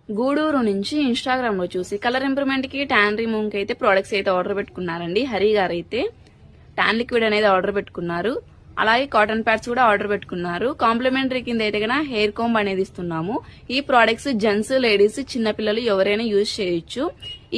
గూడూరు నుంచి ఇన్స్టాగ్రామ్ లో చూసి కలర్ ఇంప్రూవ్మెంట్ కి ట్యాన్ రిమూవ్ కి అయితే ప్రొడక్ట్స్ అయితే ఆర్డర్ పెట్టుకున్నారండి. హరి గారు అయితే ట్యాన్ లిక్విడ్ అనేది ఆర్డర్ పెట్టుకున్నారు. అలాగే కాటన్ ప్యాడ్స్ కూడా ఆర్డర్ పెట్టుకున్నారు. కాంప్లిమెంటరీ కింద అయితే కన్నా హెయిర్ కోంబ్ అనేది ఇస్తున్నాము. ఈ ప్రొడక్ట్స్ జెంట్స్, లేడీస్, చిన్నపిల్లలు ఎవరైనా యూజ్ చేయొచ్చు.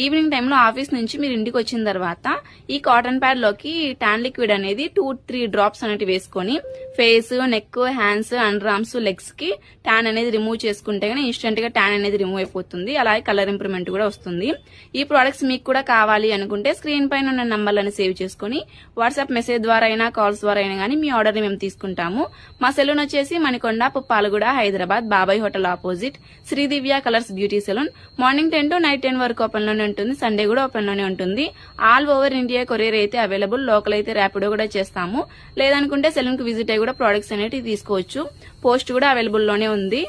ఈవినింగ్ టైంలో ఆఫీస్ నుంచి మీరు ఇంటికి వచ్చిన తర్వాత ఈ కాటన్ ప్యాడ్ లోకి ట్యాన్ లిక్విడ్ అనేది 2-3 డ్రాప్స్ అనేవి వేసుకొని face, neck, hands, under arms, legs కి ట్యాన్ అనేది రిమూవ్ చేసుకుంటే గానీ ఇన్స్టెంట్ గా ట్యాన్ అనేది రిమూవ్ అయిపోతుంది. అలాగే కలర్ ఇంప్రూవ్మెంట్ కూడా వస్తుంది. ఈ ప్రొడక్ట్స్ మీకు కూడా కావాలి అనుకుంటే స్క్రీన్ పైన ఉన్న నంబర్లను సేవ్ చేసుకుని వాట్సాప్ మెసేజ్ ద్వారా అయినా, కాల్స్ ద్వారా అయినా గానీ మీ ఆర్డర్ ని మేము తీసుకుంటాము. మా సెలూన్ వచ్చేసి Manikonda, Puppalaguda, Hyderabad, Babai hotel opposite Sridivya colours beauty salon. Morning 10 to night 10 వరకు ఓపెన్ లోనే ఉంటుంది. సండే కూడా ఓపెన్ లోనే ఉంటుంది. ఆల్ ఓవర్ ఇండియా కొరియర్ అయితే అవైలబుల్. లోకల్ అయితే ర్యాపిడో కూడా చేస్తాము. లేదనుకుంటే సెలూన్ కి విజిట్ అయ్యి కూడా ప్రొడక్ట్స్ అనేవి తీసుకోవచ్చు. పోస్ట్ కూడా అవైలబుల్ లోనే ఉంది.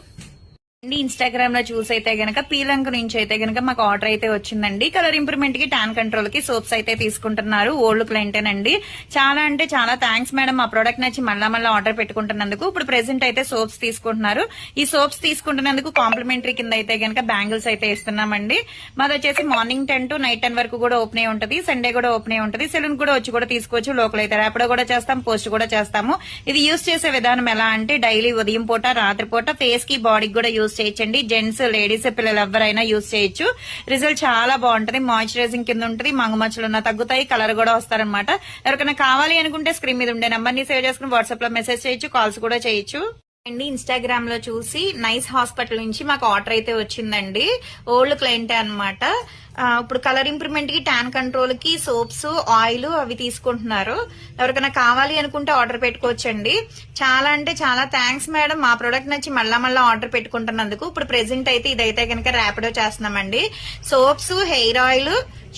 ఇన్స్టాగ్రామ్ లో చూసి అయితే గనక పీలంక నుంచి అయితే గనక మాకు ఆర్డర్ అయితే వచ్చిందండి. కలర్ ఇంప్రూవ్మెంట్ కి, ట్యాన్ కంట్రోల్ కి సోప్స్ అయితే తీసుకుంటున్నారు. ఓల్డ్ క్లయింటేనండి. చాలా అంటే చాలా థ్యాంక్స్ మేడం. ఆ ప్రోడక్ట్ నచ్చి మళ్ళా ఆర్డర్ పెట్టుకుంటున్నందుకు. ఇప్పుడు ప్రెసెంట్ అయితే సోప్స్ తీసుకుంటున్నారు. ఈ సోప్స్ తీసుకుంటున్నందుకు కాంప్లిమెంటరీ కింద అయితే గనక బ్యాంగిల్స్ అయితే ఇస్తున్నామండి. మాది వచ్చేసి మార్నింగ్ 10 to నైట్ 10 వరకు కూడా ఓపెన్ అయి ఉంటది. సండే కూడా ఓపెన్ అయి ఉంటది. సెలూన్ కూడా వచ్చి కూడా తీసుకోవచ్చు. లోకల్ అయితే ర్యాపిడో కూడా చేస్తాం, పోస్ట్ కూడా చేస్తాము. ఇది యూజ్ చేసే విధానం ఎలా అంటే డైలీ ఉదయం పూట, రాత్రి పూట ఫేస్ కి, బాడీకి కూడా యూజ్ చేయొచ్చండి. జెంట్స్, లేడీస్, పిల్లలు ఎవరైనా యూజ్ చేయొచ్చు. రిజల్ట్ చాలా బాగుంటది. మాయిశ్చరైజింగ్ కింద ఉంటుంది. మంగుమచ్చలు ఉన్న తగ్గుతాయి. కలర్ కూడా వస్తారనమాట. ఎవరికైనా కావాలి అనుకుంటే స్క్రీన్ మీద ఉండే నంబర్ ని సేవ్ చేసుకుని వాట్సాప్ లో మెసేజ్ చేయొచ్చు, కాల్స్ కూడా చేయొచ్చు. ఇన్స్టాగ్రామ్ లో చూసి నైస్ హాస్పిటల్ నుంచి మాకు ఆర్డర్ అయితే వచ్చిందండి. ఓల్డ్ క్లయింట్ అన్నమాట. ఇప్పుడు కలర్ ఇంప్రూవ్మెంట్ కి, ట్యాన్ కంట్రోల్ కి సోప్స్, ఆయిల్ అవి తీసుకుంటున్నారు. ఎవరికైనా కావాలి అనుకుంటే ఆర్డర్ పెట్టుకోవచ్చండి. చాలా అంటే చాలా థ్యాంక్స్ మేడం. మా ప్రొడక్ట్ నచ్చి మళ్ళా ఆర్డర్ పెట్టుకుంటున్నందుకు. ఇప్పుడు ప్రెసెంట్ అయితే ఇదైతే కనుక ర్యాపిడో చేస్తున్నామండి. Soaps, hair oil,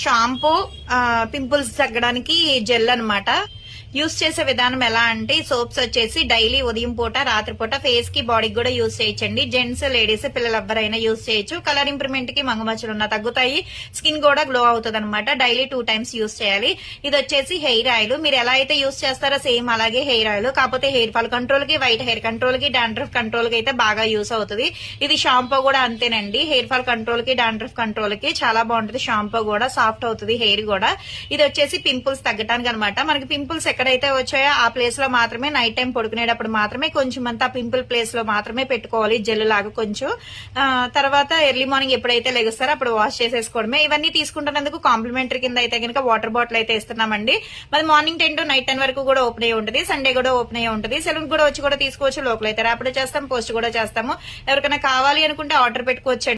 shampoo, pimples తగ్గడానికి జెల్ అన్నమాట. యూజ్ చేసే విధానం ఎలా అంటే సోప్స్ వచ్చేసి డైలీ ఉదయం పూట, రాత్రి పూట ఫేస్ కి, బాడీకి కూడా యూజ్ చేయొచ్చండి. జెంట్స్, లేడీస్, పిల్లలు ఎవరైనా యూజ్ చేయొచ్చు. కలర్ ఇంప్రూవ్మెంట్ కి, మంగుమచ్చలు ఉన్న తగ్గుతాయి. స్కిన్ కూడా గ్లో అవుతుంది అనమాట. డైలీ 2 times యూజ్ చేయాలి. ఇది వచ్చేసి హెయిర్ ఆయిల్. మీరు ఎలా అయితే యూజ్ చేస్తారో సేమ్ అలాగే హెయిర్ ఆయిల్. కాకపోతే హెయిర్ ఫాల్ కంట్రోల్ కి, వైట్ హెయిర్ కంట్రోల్ కి, డాండ్రఫ్ కంట్రోల్ కి అయితే బాగా యూజ్ అవుతుంది. ఇది షాంపూ కూడా అంతేనండి. హెయిర్ ఫాల్ కంట్రోల్ కి, డాండ్రఫ్ కంట్రోల్ కి చాలా బాగుంటుంది. షాంపూ కూడా సాఫ్ట్ అవుతుంది హెయిర్ కూడా. ఇది వచ్చేసి పింపుల్స్ తగ్గడానికి అనమాట. మనకి పింపుల్స్ ఎక్కడైతే వచ్చాయో ఆ ప్లేస్ లో మాత్రమే నైట్ టైం పడుకునేటప్పుడు మాత్రమే కొంచెం అంతా పింపుల్ ప్లేస్ లో మాత్రమే పెట్టుకోవాలి. జెల్ లాగా కొంచెం. తర్వాత ఎర్లీ మార్నింగ్ ఎప్పుడైతే లెగుస్తారో అప్పుడు వాష్ చేసేసుకోవడమే. ఇవన్నీ తీసుకుంటున్నందుకు కాంప్లిమెంటరీ కింద అయితే కనుక వాటర్ బాటిల్ అయితే ఇస్తున్నామండి. మరి మార్నింగ్ 10 to నైట్ 10 వరకు కూడా ఓపెన్ అయ్యి ఉంటుంది. సండే కూడా ఓపెన్ అయ్యి ఉంటుంది. సెలూన్ కూడా వచ్చి కూడా తీసుకోవచ్చు. లోకల్ అయితే ర్యాపిడో చేస్తాం, పోస్ట్ కూడా చేస్తాము. ఎవరికైనా కావాలి అనుకుంటే ఆర్డర్ పెట్టుకోవచ్చు.